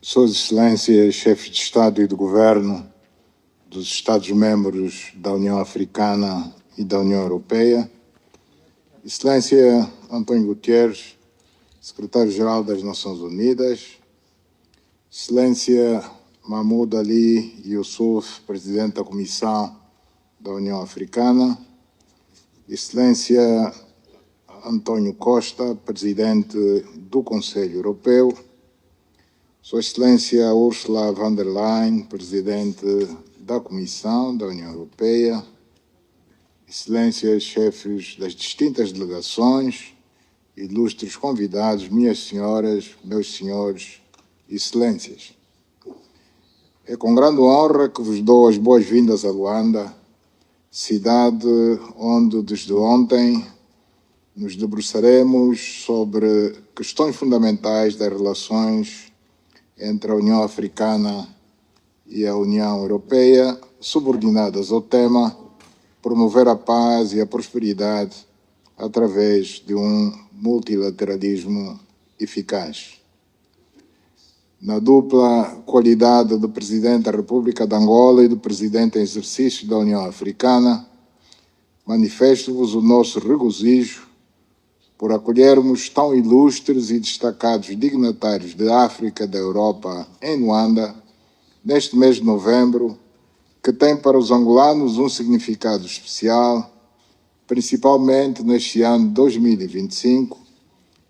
Suas Excelências, chefes de Estado e de Governo dos Estados-membros da União Africana e da União Europeia, Excelência António Guterres, Secretário-Geral das Nações Unidas, Excelência Mahmoud Ali Youssouf, Presidente da Comissão da União Africana, Excelência António Costa, Presidente do Conselho Europeu, Sua Excelência Ursula von der Leyen, Presidente da Comissão da União Europeia, Excelências, chefes das distintas delegações, ilustres convidados, minhas senhoras, meus senhores, Excelências. É com grande honra que vos dou as boas-vindas a Luanda, cidade onde desde ontem nos debruçaremos sobre questões fundamentais das relações entre a União Africana e a União Europeia, subordinadas ao tema promover a paz e a prosperidade através de um multilateralismo eficaz. Na dupla qualidade de Presidente da República de Angola e de Presidente em exercício da União Africana, manifesto-vos o nosso regozijo por acolhermos tão ilustres e destacados dignatários da África e da Europa em Luanda, neste mês de novembro, que tem para os angolanos um significado especial, principalmente neste ano de 2025,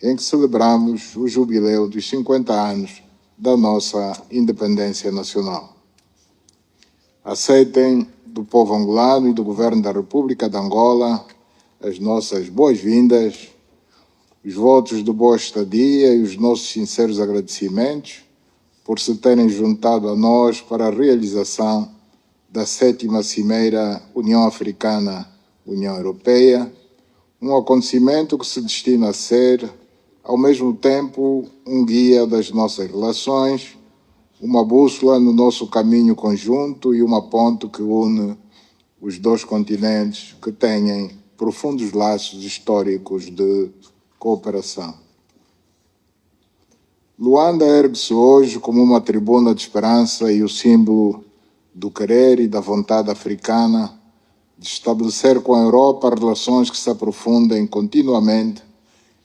em que celebramos o jubileu dos 50 anos da nossa independência nacional. Aceitem do povo angolano e do Governo da República de Angola as nossas boas-vindas, os votos de boa estadia e os nossos sinceros agradecimentos por se terem juntado a nós para a realização da 7ª Cimeira União Africana-União Europeia, um acontecimento que se destina a ser, ao mesmo tempo, um guia das nossas relações, uma bússola no nosso caminho conjunto e uma ponte que une os dois continentes que têm profundos laços históricos de cooperação. Luanda ergue-se hoje como uma tribuna de esperança e o símbolo do querer e da vontade africana de estabelecer com a Europa relações que se aprofundem continuamente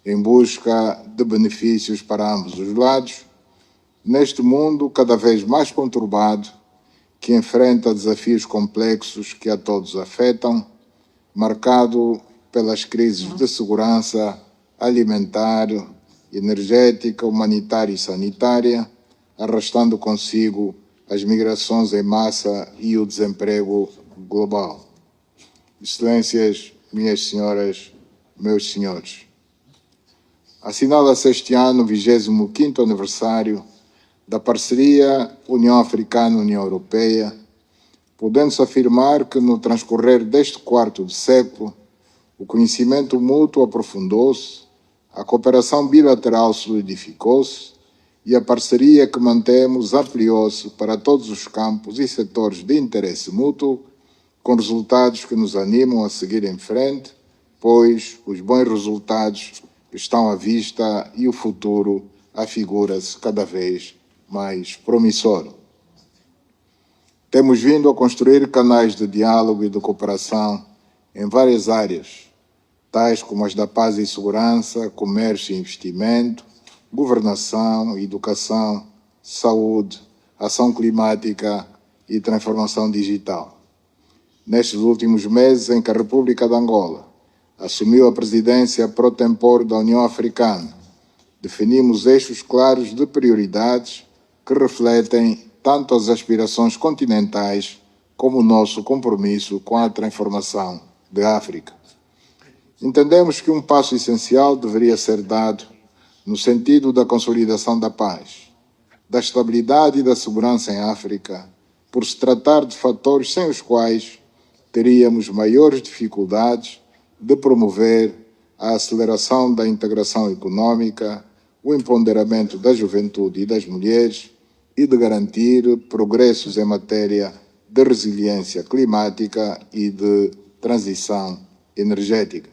em busca de benefícios para ambos os lados, neste mundo cada vez mais conturbado, que enfrenta desafios complexos que a todos afetam, marcado pelas crises de segurança alimentar, energética, humanitária e sanitária, arrastando consigo as migrações em massa e o desemprego global. Excelências, minhas senhoras, meus senhores, assinala-se este ano o 25º aniversário da parceria União Africana-União Europeia, podendo-se afirmar que no transcorrer deste quarto de século, o conhecimento mútuo aprofundou-se, a cooperação bilateral solidificou-se e a parceria que mantemos ampliou-se para todos os campos e setores de interesse mútuo, com resultados que nos animam a seguir em frente, pois os bons resultados estão à vista e o futuro afigura-se cada vez mais promissor. Temos vindo a construir canais de diálogo e de cooperação em várias áreas, tais como as da paz e segurança, comércio e investimento, governação, educação, saúde, ação climática e transformação digital. Nestes últimos meses em que a República de Angola assumiu a presidência pro tempore da União Africana, definimos eixos claros de prioridades que refletem tanto as aspirações continentais como o nosso compromisso com a transformação da África. Entendemos que um passo essencial deveria ser dado no sentido da consolidação da paz, da estabilidade e da segurança em África, por se tratar de fatores sem os quais teríamos maiores dificuldades de promover a aceleração da integração econômica, o empoderamento da juventude e das mulheres e de garantir progressos em matéria de resiliência climática e de transição energética.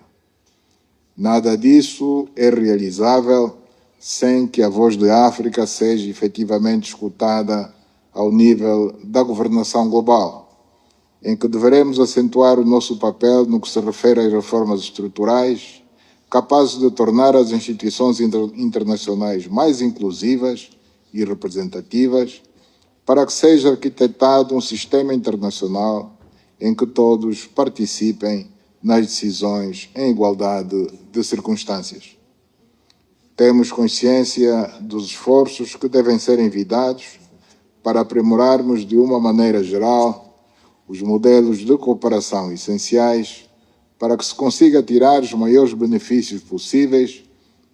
Nada disso é realizável sem que a voz da África seja efetivamente escutada ao nível da governação global, em que deveremos acentuar o nosso papel no que se refere às reformas estruturais, capazes de tornar as instituições internacionais mais inclusivas e representativas, para que seja arquitetado um sistema internacional em que todos participem nas decisões em igualdade de circunstâncias. Temos consciência dos esforços que devem ser envidados para aprimorarmos de uma maneira geral os modelos de cooperação essenciais para que se consiga tirar os maiores benefícios possíveis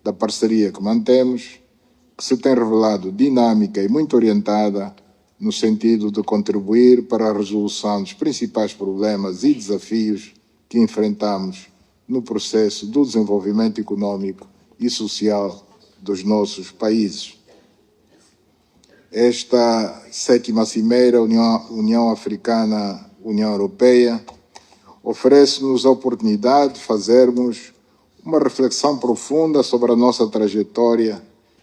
da parceria que mantemos, que se tem revelado dinâmica e muito orientada no sentido de contribuir para a resolução dos principais problemas e desafios que enfrentamos no processo do desenvolvimento econômico e social dos nossos países. Esta 7ª Cimeira União Africana-União Europeia oferece-nos a oportunidade de fazermos uma reflexão profunda sobre a nossa trajetória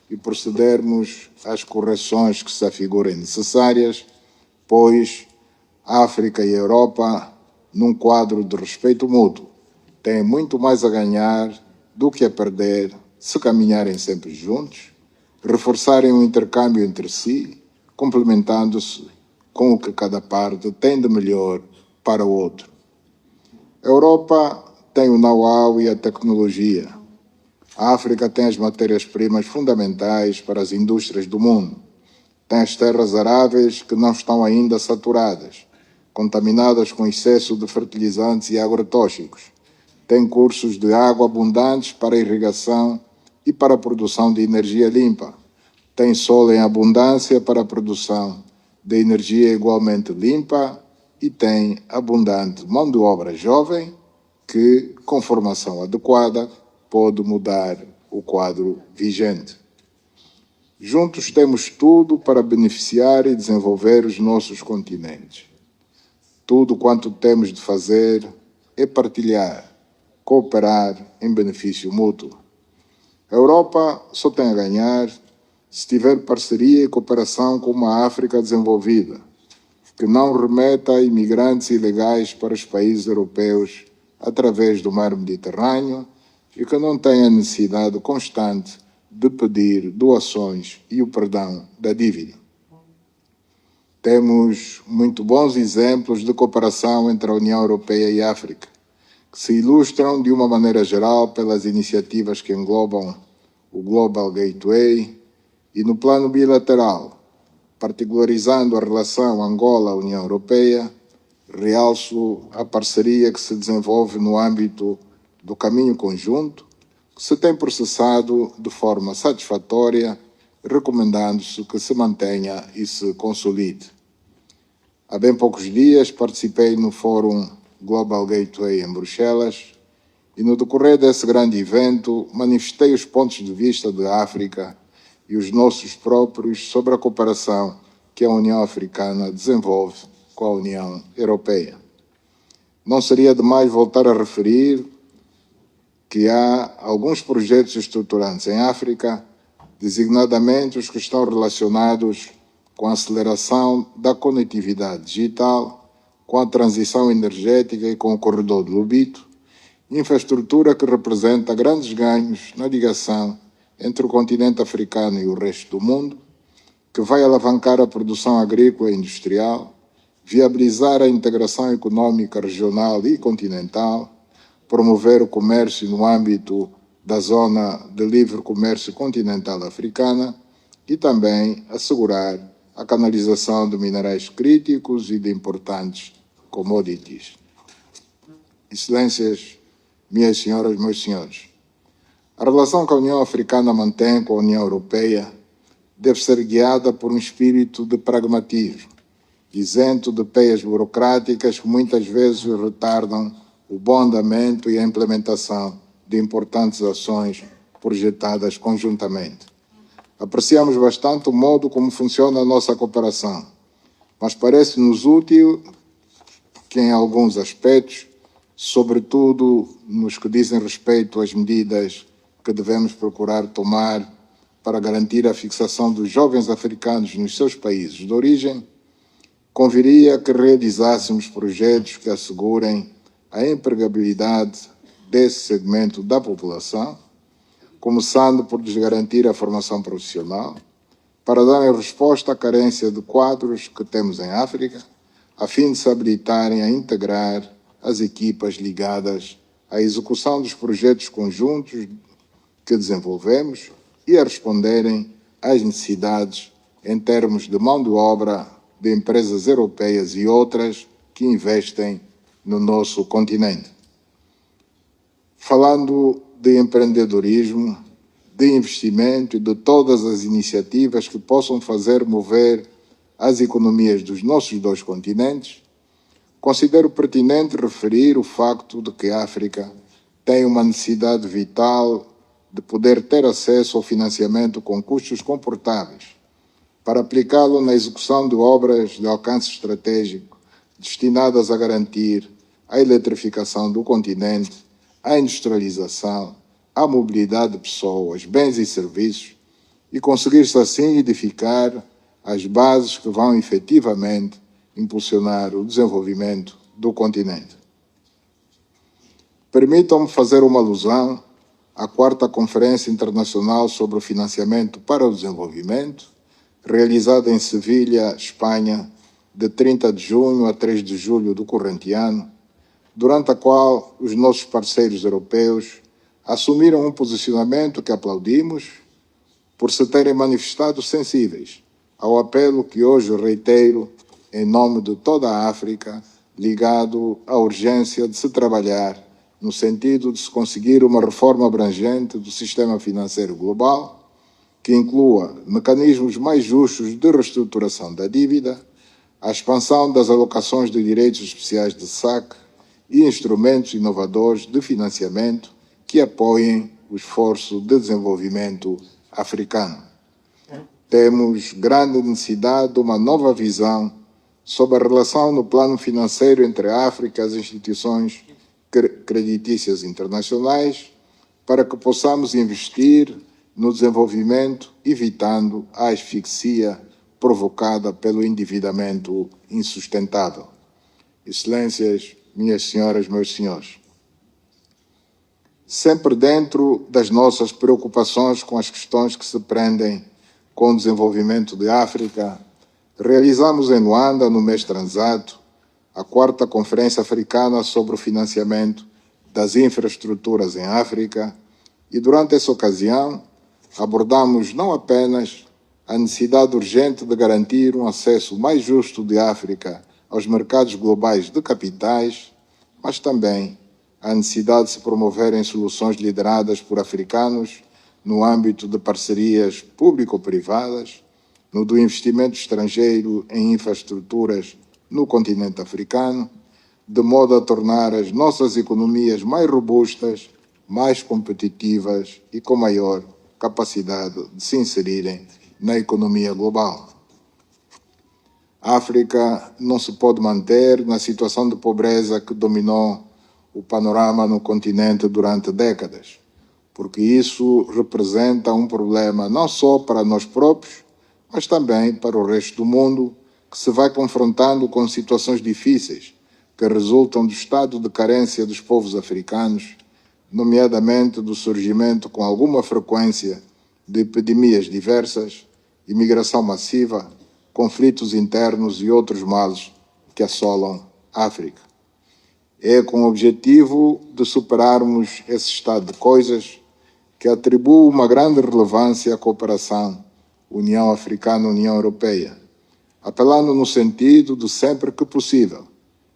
e procedermos às correções que se afigurem necessárias, pois a África e a Europa, num quadro de respeito mútuo, têm muito mais a ganhar do que a perder se caminharem sempre juntos, reforçarem o intercâmbio entre si, complementando-se com o que cada parte tem de melhor para o outro. A Europa tem o know-how e a tecnologia. A África tem as matérias-primas fundamentais para as indústrias do mundo. Tem as terras aráveis que não estão ainda saturadas, contaminadas com excesso de fertilizantes e agrotóxicos. Tem cursos de água abundantes para a irrigação e para a produção de energia limpa. Tem sol em abundância para a produção de energia igualmente limpa e tem abundante mão de obra jovem que, com formação adequada, pode mudar o quadro vigente. Juntos temos tudo para beneficiar e desenvolver os nossos continentes. Tudo quanto temos de fazer é partilhar, cooperar em benefício mútuo. A Europa só tem a ganhar se tiver parceria e cooperação com uma África desenvolvida, que não remeta imigrantes ilegais para os países europeus através do mar Mediterrâneo e que não tenha necessidade constante de pedir doações e o perdão da dívida. Temos muito bons exemplos de cooperação entre a União Europeia e a África, que se ilustram de uma maneira geral pelas iniciativas que englobam o Global Gateway e no plano bilateral, particularizando a relação Angola-União Europeia, realço a parceria que se desenvolve no âmbito do caminho conjunto, que se tem processado de forma satisfatória, recomendando-se que se mantenha e se consolide. Há bem poucos dias participei no Fórum Global Gateway em Bruxelas e no decorrer desse grande evento manifestei os pontos de vista da África e os nossos próprios sobre a cooperação que a União Africana desenvolve com a União Europeia. Não seria demais voltar a referir que há alguns projetos estruturantes em África, designadamente os que estão relacionados com a aceleração da conectividade digital, com a transição energética e com o corredor de Lobito, infraestrutura que representa grandes ganhos na ligação entre o continente africano e o resto do mundo, que vai alavancar a produção agrícola e industrial, viabilizar a integração econômica regional e continental, promover o comércio no âmbito da Zona de Livre Comércio Continental Africana e também assegurar a canalização de minerais críticos e de importantes commodities. Excelências, minhas senhoras, meus senhores, a relação que a União Africana mantém com a União Europeia deve ser guiada por um espírito de pragmatismo, isento de peias burocráticas que muitas vezes retardam o bom andamento e a implementação de importantes ações projetadas conjuntamente. Apreciamos bastante o modo como funciona a nossa cooperação, mas parece-nos útil que em alguns aspectos, sobretudo nos que dizem respeito às medidas que devemos procurar tomar para garantir a fixação dos jovens africanos nos seus países de origem, conviria que realizássemos projetos que assegurem a empregabilidade desse segmento da população, começando por lhes garantir a formação profissional, para darem resposta à carência de quadros que temos em África, a fim de se habilitarem a integrar as equipas ligadas à execução dos projetos conjuntos que desenvolvemos e a responderem às necessidades em termos de mão de obra de empresas europeias e outras que investem no nosso continente. Falando de empreendedorismo, de investimento e de todas as iniciativas que possam fazer mover as economias dos nossos dois continentes, considero pertinente referir o facto de que a África tem uma necessidade vital de poder ter acesso ao financiamento com custos comportáveis, para aplicá-lo na execução de obras de alcance estratégico destinadas a garantir a eletrificação do continente, a industrialização, a mobilidade de pessoas, bens e serviços e conseguir-se assim edificar as bases que vão efetivamente impulsionar o desenvolvimento do continente. Permitam-me fazer uma alusão à 4ª Conferência Internacional sobre o Financiamento para o Desenvolvimento, realizada em Sevilha, Espanha, de 30 de junho a 3 de julho do corrente ano, durante a qual os nossos parceiros europeus assumiram um posicionamento que aplaudimos por se terem manifestado sensíveis ao apelo que hoje reitero em nome de toda a África, ligado à urgência de se trabalhar no sentido de se conseguir uma reforma abrangente do sistema financeiro global, que inclua mecanismos mais justos de reestruturação da dívida, a expansão das alocações de direitos especiais de saque e instrumentos inovadores de financiamento que apoiem o esforço de desenvolvimento africano. Temos grande necessidade de uma nova visão sobre a relação no plano financeiro entre a África e as instituições creditícias internacionais, para que possamos investir no desenvolvimento, evitando a asfixia provocada pelo endividamento insustentável. Excelências, minhas senhoras, meus senhores, sempre dentro das nossas preocupações com as questões que se prendem com o desenvolvimento de África, realizamos em Luanda, no mês transato, a 4ª Conferência Africana sobre o Financiamento das Infraestruturas em África e, durante essa ocasião, abordamos não apenas a necessidade urgente de garantir um acesso mais justo de África aos mercados globais de capitais, mas também a necessidade de se promoverem soluções lideradas por africanos no âmbito de parcerias público-privadas, no do investimento estrangeiro em infraestruturas no continente africano, de modo a tornar as nossas economias mais robustas, mais competitivas e com maior capacidade de se inserirem na economia global. A África não se pode manter na situação de pobreza que dominou o panorama no continente durante décadas, porque isso representa um problema não só para nós próprios, mas também para o resto do mundo, que se vai confrontando com situações difíceis que resultam do estado de carência dos povos africanos, nomeadamente do surgimento com alguma frequência de epidemias diversas, imigração massiva, conflitos internos e outros males que assolam a África. É com o objetivo de superarmos esse estado de coisas que atribuo uma grande relevância à cooperação União Africana-União Europeia, apelando no sentido de, sempre que possível,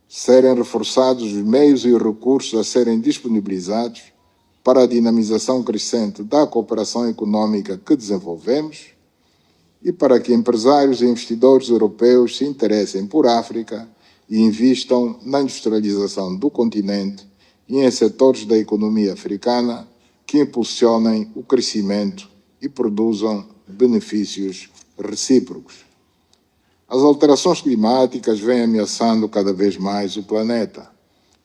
serem reforçados os meios e os recursos a serem disponibilizados para a dinamização crescente da cooperação econômica que desenvolvemos e para que empresários e investidores europeus se interessem por África e invistam na industrialização do continente e em setores da economia africana que impulsionem o crescimento e produzam benefícios recíprocos. As alterações climáticas vêm ameaçando cada vez mais o planeta,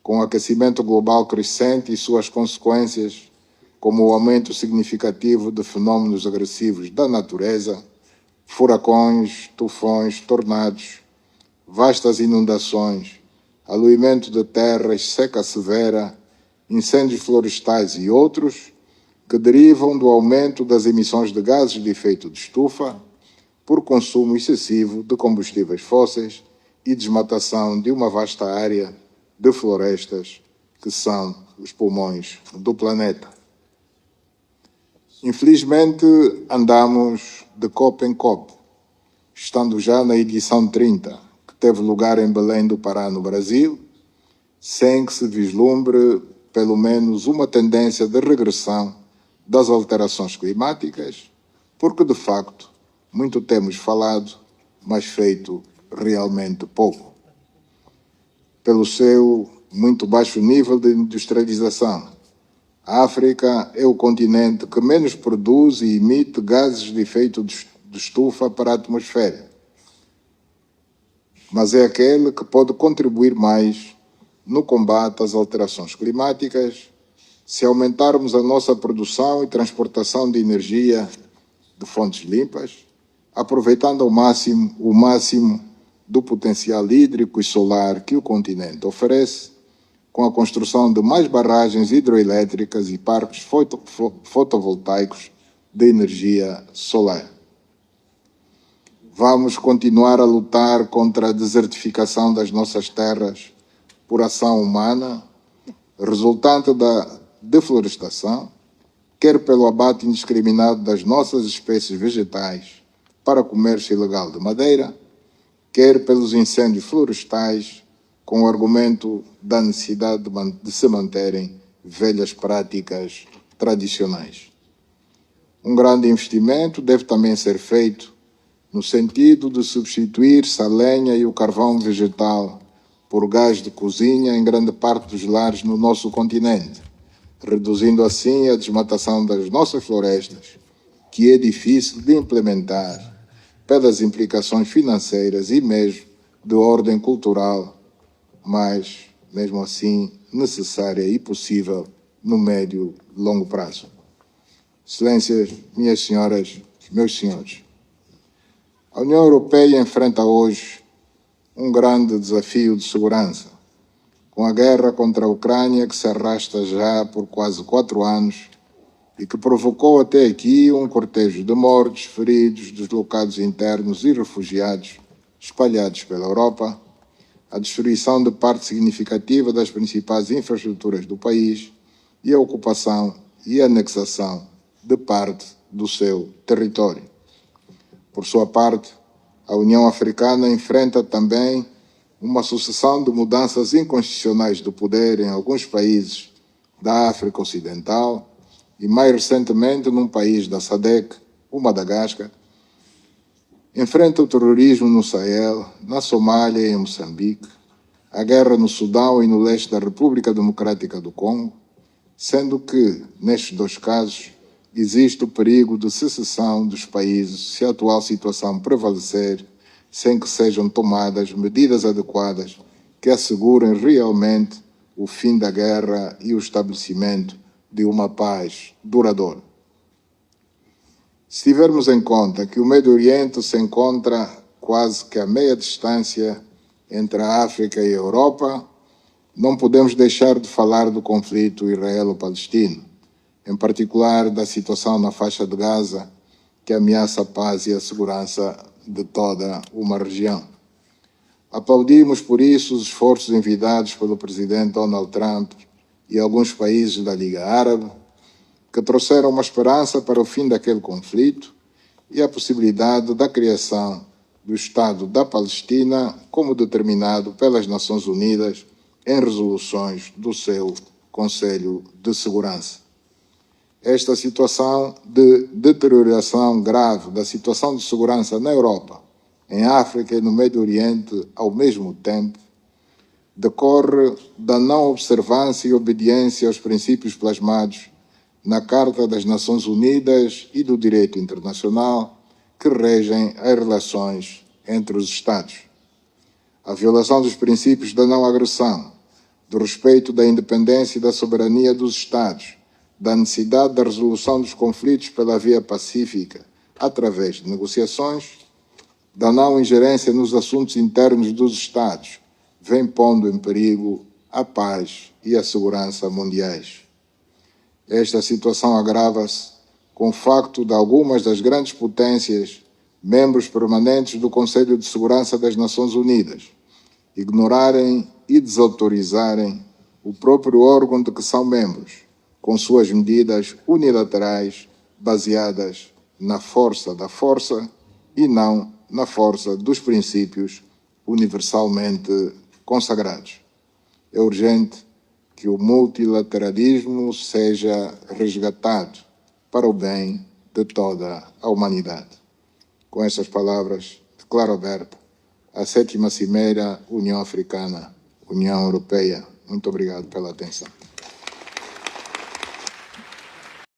com o aquecimento global crescente e suas consequências, como o aumento significativo de fenômenos agressivos da natureza, furacões, tufões, tornados, vastas inundações, aluimento de terras, seca severa, incêndios florestais e outros, que derivam do aumento das emissões de gases de efeito de estufa por consumo excessivo de combustíveis fósseis e desmatação de uma vasta área de florestas que são os pulmões do planeta. Infelizmente, andamos de copo em copo, estando já na edição 30, que teve lugar em Belém do Pará, no Brasil, sem que se vislumbre pelo menos uma tendência de regressão das alterações climáticas, porque, de facto, muito temos falado, mas feito realmente pouco. Pelo seu muito baixo nível de industrialização, a África é o continente que menos produz e emite gases de efeito de estufa para a atmosfera, mas é aquele que pode contribuir mais no combate às alterações climáticas se aumentarmos a nossa produção e transportação de energia de fontes limpas, aproveitando ao máximo o máximo do potencial hídrico e solar que o continente oferece, com a construção de mais barragens hidroelétricas e parques fotovoltaicos de energia solar. Vamos continuar a lutar contra a desertificação das nossas terras por ação humana, resultante da deflorestação, quer pelo abate indiscriminado das nossas espécies vegetais para comércio ilegal de madeira, quer pelos incêndios florestais, com o argumento da necessidade de se manterem velhas práticas tradicionais. Um grande investimento deve também ser feito no sentido de substituir-se a lenha e o carvão vegetal por gás de cozinha em grande parte dos lares no nosso continente, reduzindo assim a desmatação das nossas florestas, que é difícil de implementar pelas implicações financeiras e mesmo de ordem cultural, mas, mesmo assim, necessária e possível no médio e longo prazo. Excelências, minhas senhoras, meus senhores, a União Europeia enfrenta hoje um grande desafio de segurança, com a guerra contra a Ucrânia que se arrasta já por quase 4 anos e que provocou até aqui um cortejo de mortos, feridos, deslocados internos e refugiados espalhados pela Europa, a destruição de parte significativa das principais infraestruturas do país e a ocupação e anexação de parte do seu território. Por sua parte, a União Africana enfrenta também uma sucessão de mudanças inconstitucionais do poder em alguns países da África Ocidental e, mais recentemente, num país da SADC, o Madagascar. Enfrenta o terrorismo no Sahel, na Somália e em Moçambique, a guerra no Sudão e no leste da República Democrática do Congo, sendo que, nestes 2 casos, existe o perigo de secessão dos países se a atual situação prevalecer, sem que sejam tomadas medidas adequadas que assegurem realmente o fim da guerra e o estabelecimento de uma paz duradoura. Se tivermos em conta que o Médio Oriente se encontra quase que a meia distância entre a África e a Europa, não podemos deixar de falar do conflito israelo-palestino, em particular da situação na faixa de Gaza, que ameaça a paz e a segurança de toda uma região. Aplaudimos, por isso, os esforços envidados pelo presidente Donald Trump e alguns países da Liga Árabe, que trouxeram uma esperança para o fim daquele conflito e a possibilidade da criação do Estado da Palestina, como determinado pelas Nações Unidas em resoluções do seu Conselho de Segurança. Esta situação de deterioração grave da situação de segurança na Europa, em África e no Médio Oriente ao mesmo tempo, decorre da não observância e obediência aos princípios plasmados na Carta das Nações Unidas e do Direito Internacional que regem as relações entre os Estados. A violação dos princípios da não agressão, do respeito da independência e da soberania dos Estados, da necessidade da resolução dos conflitos pela via pacífica, através de negociações, da não ingerência nos assuntos internos dos Estados, vem pondo em perigo a paz e a segurança mundiais. Esta situação agrava-se com o facto de algumas das grandes potências, membros permanentes do Conselho de Segurança das Nações Unidas, ignorarem e desautorizarem o próprio órgão de que são membros, com suas medidas unilaterais baseadas na força da força e não na força dos princípios universalmente consagrados. É urgente que o multilateralismo seja resgatado para o bem de toda a humanidade. Com estas palavras, declaro aberta a 7ª Cimeira União Africana, União Europeia. Muito obrigado pela atenção.